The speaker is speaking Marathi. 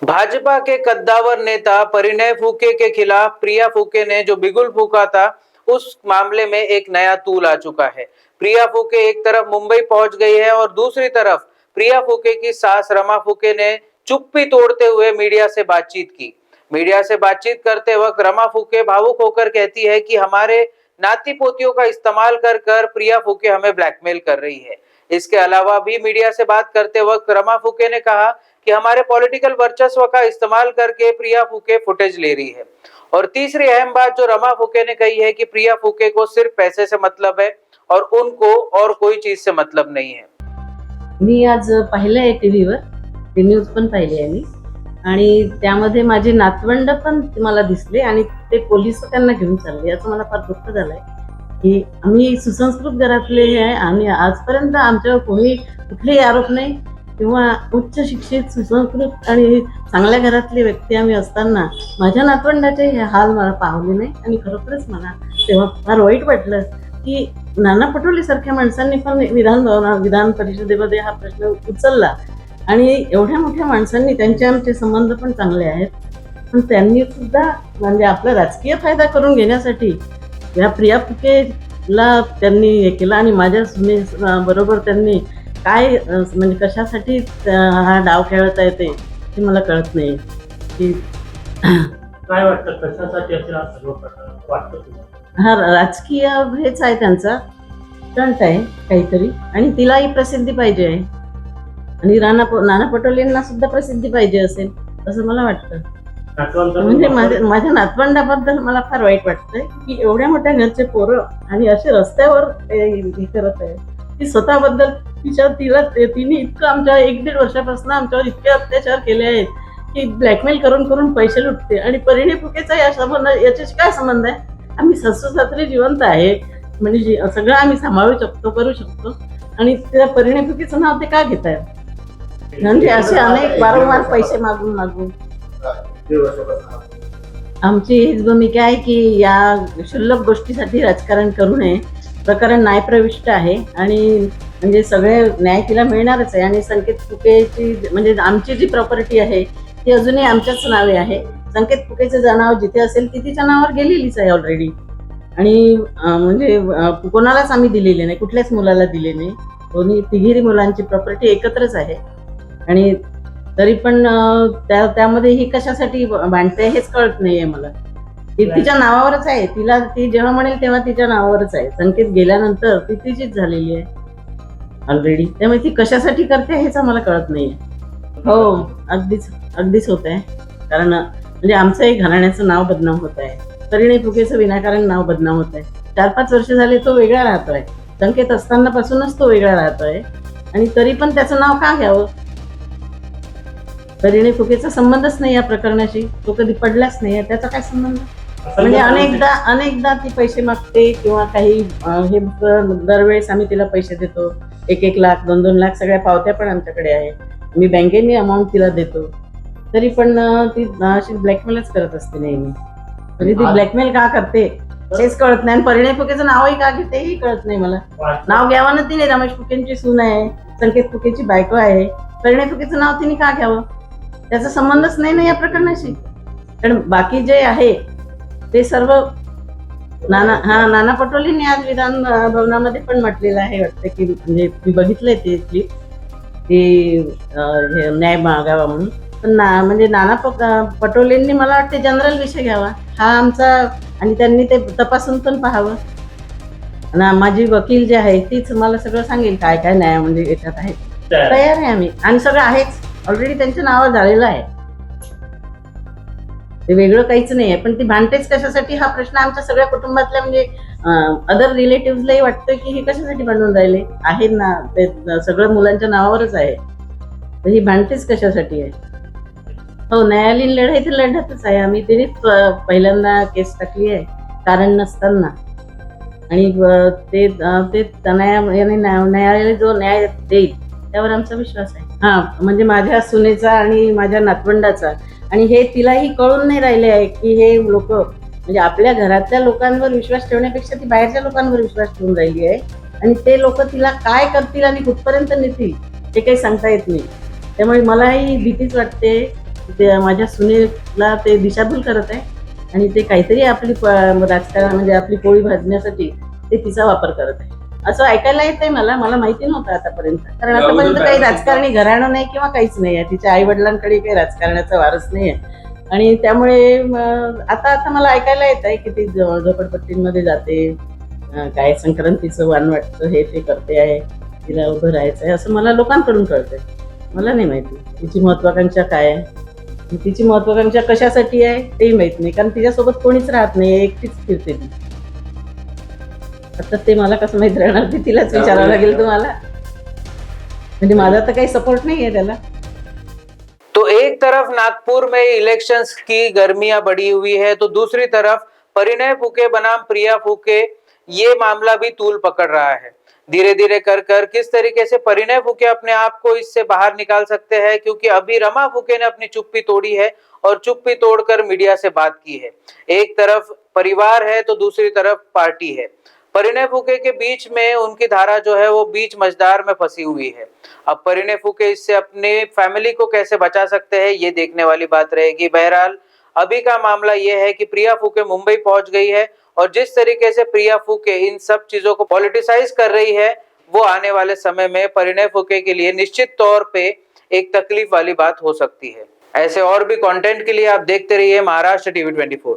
भाजपा के कद्दावर नेता परिणय फूके के खिलाफ प्रिया फूके ने जो बिगुल फूका था, उस मामले में एक नया तूल आ चुका है। प्रिया फूके एक तरफ मुंबई पहुंच गई है और दूसरी तरफ प्रिया फूके की सास रमा फूके ने चुप्पी तोड़ते हुए मीडिया से बातचीत की। मीडिया से बातचीत करते वक्त रमा फूके भावुक होकर कहती है कि हमारे नाती पोतियों का इस्तेमाल कर कर प्रिया फूके हमें ब्लैकमेल कर रही है। इसके अलावा भी मीडिया से बात करते वक्त रमा फूके ने कहा कि हमारे पॉलिटिकल वर्चस्व का इस्तेमाल करके प्रिया फूके फुटेज ले रही है। और तीसरी अहम बात जो रमा फूके ने कही है कि प्रिया फूके को सिर्फ पैसे से मतलब है और उनको और कोई चीज से मतलब नहीं है। मी आज पाहिलं आहे टीव्हीवर, ते न्यूज पण पाहिली आहे मी आणि त्यामध्ये माझे नातवंड पण मला दिसले आणि ते पोलीस त्यांना घेऊन चालले. याचं मला फार दुःख झालंय की आम्ही सुसंस्कृत घरातले आहे आणि आजपर्यंत आमच्यावर कोणी कुठलेही आरोप नाही किंवा उच्च शिक्षित सुसंस्कृत आणि चांगल्या घरातली व्यक्ती आम्ही असताना माझ्या नातवंडाचे हे हाल मला पाहले नाही आणि खरोखरच मला तेव्हा फार वाईट वाटलं की नाना पटोले सारख्या माणसांनी पण विधान परिषदेमध्ये हा प्रश्न उचलला आणि एवढ्या मोठ्या माणसांनी त्यांचे आमचे संबंध पण चांगले आहेत, पण त्यांनी सुद्धा म्हणजे आपला राजकीय फायदा करून घेण्यासाठी या प्रिया फुकेला त्यांनी हे केलं आणि माझ्या सुने बरोबर त्यांनी काय म्हणजे कशासाठी हा डाव खेळत आहे ते मला कळत नाही की काय वाटतं कशासाठी असेल हा सर्व प्रकार वाटतं तुम्हाला? हा राजकीय हेच आहे, त्यांचा स्टंट आहे काहीतरी आणि तिलाही प्रसिद्धी पाहिजे आहे आणि नाना पटोलेंना सुद्धा प्रसिद्धी पाहिजे असेल असं मला वाटतं. म्हणजे माझ्या नातवंडाबद्दल मला फार वाईट वाटतंय की एवढ्या मोठ्या घरचे पोरं आणि असे रस्त्यावर हे करत आहे. ती स्वतःबद्दल तिने इतकं आमच्या 1-1.5 वर्षापासून आमच्यावर इतके अत्याचार केले आहेत की ब्लॅकमेल करून करून पैसे लुटते आणि परिणय फुकेचा या संबंध याच्याशी काय संबंध आहे? आम्ही सासू-सासरे जिवंत आहे म्हणजे सगळं आम्ही सांभाळू शकतो, करू शकतो आणि त्या परिणय फुकेचं नाव ते का घेत आहेत? म्हणजे असे अनेक वारंवार पैसे मागून आमची हीच भूमिका आहे की या क्षुल्लक गोष्टीसाठी राजकारण करू नये. प्रकरण न्यायप्रविष्ट आहे आणि म्हणजे सगळे न्याय तिला मिळणारच आहे आणि संकेत फुकेची म्हणजे आमची जी प्रॉपर्टी आहे ती अजूनही आमच्याच नावे आहे. संकेत फुकेचं नाव जिथे असेल ती तिच्या नावावर गेलेलीच आहे ऑलरेडी आणि म्हणजे कोणालाच आम्ही दिलेले नाही, कुठल्याच मुलाला दिले नाही. दोन्ही तिघी मुलांची प्रॉपर्टी एकत्रच आहे आणि तरी पण त्यामध्ये ही कशासाठी भांडते हेच कळत नाहीये मला. ती तिच्या नावावरच आहे, ती जेव्हा म्हणेल तेव्हा तिच्या नावावरच आहे. संकेत गेल्यानंतर ती तिचीच झालेली आहे ऑलरेडी, त्यामुळे ती कशासाठी करते हेच आम्हाला कळत नाहीये. हो, अगदीच होत आहे, कारण म्हणजे आमचंही घराण्याचं नाव बदनाम होत आहे. परिणय फुकेचं विनाकारण नाव बदनाम होत आहे. 4-5 वर्ष झाले तो वेगळा राहतोय, संकेत असताना पासूनच तो वेगळा राहतोय आणि तरी पण त्याचं नाव का घ्यावं? परिणय फुकेचा संबंधच नाही या प्रकरणाशी, तो कधी पडलाच नाही, त्याचा काय संबंध? म्हणजे अनेकदा ती पैसे मागते किंवा काही हे दरवेळेस आम्ही तिला पैसे देतो, 1-1 लाख 2-2 लाख सगळ्या पावत्या पण आमच्याकडे आहे. मी बँकेने अमाऊंट तिला देतो, तरी पण ती अशी ब्लॅकमेलच करत असते नेहमी. म्हणजे ती ब्लॅकमेल का करते हेच कळत नाही आणि परिणय फुकेचं नावही का घेते हेही कळत नाही मला. नाव घ्यावं ना तिने, रमेश फुकेंची सून आहे, संकेत फुकेची बायको आहे, परिणय फुकेचं नाव तिने का घ्यावं? त्याचा संबंधच नाही ना या प्रकरणाशी. कारण बाकी जे आहे ते सर्व नाना पटोलेंनी आज विधान भवनामध्ये पण म्हटलेलं आहे वाटतं की म्हणजे मी बघितलंय ते क्लिप की न्याय मागावा म्हणून. पण म्हणजे नाना पटोलेंनी मला वाटते जनरल विषय घ्यावा हा आमचा आणि त्यांनी ते तपासून पण पाहावं. माझी वकील जे आहे तीच मला सगळं सांगेल काय काय न्याय म्हणजे याच्यात आहे. तयार आहे आम्ही आणि सगळं आहेच ऑलरेडी त्यांच्या नावावर झालेलं आहे, ते वेगळं काहीच नाही आहे. पण ती भांडतेच कशासाठी हा प्रश्न आमच्या सगळ्या कुटुंबातल्या म्हणजे अदर रिलेटिव्हजलाही वाटतं की हे कशासाठी भांडून राहिले आहे ना, ते सगळं मुलांच्या नावावरच आहे, तर ही भांडतेच कशासाठी आहे? हो, न्यायालयीन लढाई तर लढतच आहे आम्ही. तिनेच पहिल्यांदा केस टाकली आहे कारण नसताना आणि ते न्यायालय जो न्याय देईल त्यावर आमचा विश्वास आहे. हा, म्हणजे माझ्या सुनेचा आणि माझ्या नातवंडाचा आणि हे तिलाही कळून नाही राहिले आहे की हे लोक म्हणजे आपल्या घरातल्या लोकांवर विश्वास ठेवण्यापेक्षा ती बाहेरच्या लोकांवर विश्वास ठेवून राहिली आहे आणि ते लोक तिला काय करतील आणि कुठपर्यंत नेतील ते काही सांगता येत नाही. त्यामुळे मलाही भीतीच वाटते ते माझ्या सुनेला ते दिशाभूल करत आहे आणि ते काहीतरी आपली राजकारण म्हणजे आपली पोळी भाजण्यासाठी ते तिचा वापर करत आहे असं ऐकायला येतंय मला माहिती नव्हतं आतापर्यंत, कारण आतापर्यंत काही राजकारणी घराणं नाही किंवा काहीच नाही आहे. तिच्या आई वडिलांकडे काही राजकारणाचा वारस नाही आहे आणि त्यामुळे आता मला ऐकायला येत आहे की ती झोपडपट्टींमध्ये जाते, काय संक्रांतीचं वाण वाटतं हे ते करते आहे, तिला उभं राहायचं आहे असं मला लोकांकडून कळतंय. मला नाही माहिती तिची महत्वाकांक्षा काय आहे, तिची महत्वाकांक्षा कशासाठी आहे तेही माहित नाही, कारण तिच्यासोबत कोणीच राहत नाही, एकटीच फिरते ती. आता ते मला कसं माहित राहणार, ते तिलाच विचारावं लागेल तुम्हाला. म्हणजे माझा तर काही सपोर्ट नाही आहे त्याला. तो एक तरफ नागपुर में इलेक्शंस की गर्मियां बढ़ी हुई है, तो दूसरी तरफ परिणय फूके बनाम प्रिया फूके ये मामला भी तूल पकड़ रहा है। धीरे धीरे कर किस तरीके से परिणय फूके अपने आप को इससे बाहर निकाल सकते हैं, क्योंकि अभी रमा फूके ने अपनी चुप्पी तोड़ी है और चुप्पी तोड़कर मीडिया से बात की है। एक तरफ परिवार है तो दूसरी तरफ पार्टी है। परिणय फूके के बीच में उनकी धारा जो है वो बीच मझधार में फंसी हुई है। अब परिणय फूके इससे अपने फैमिली को कैसे बचा सकते हैं ये देखने वाली बात रहेगी। बहरहाल अभी का मामला ये है कि प्रिया फूके मुंबई पहुंच गई है और जिस तरीके से प्रिया फूके इन सब चीजों को पॉलिटिसाइज कर रही है वो आने वाले समय में परिणय फूके के लिए निश्चित तौर पे एक तकलीफ वाली बात हो सकती है। ऐसे और भी कंटेंट के लिए आप देखते रहिए महाराष्ट्र टीवी 24।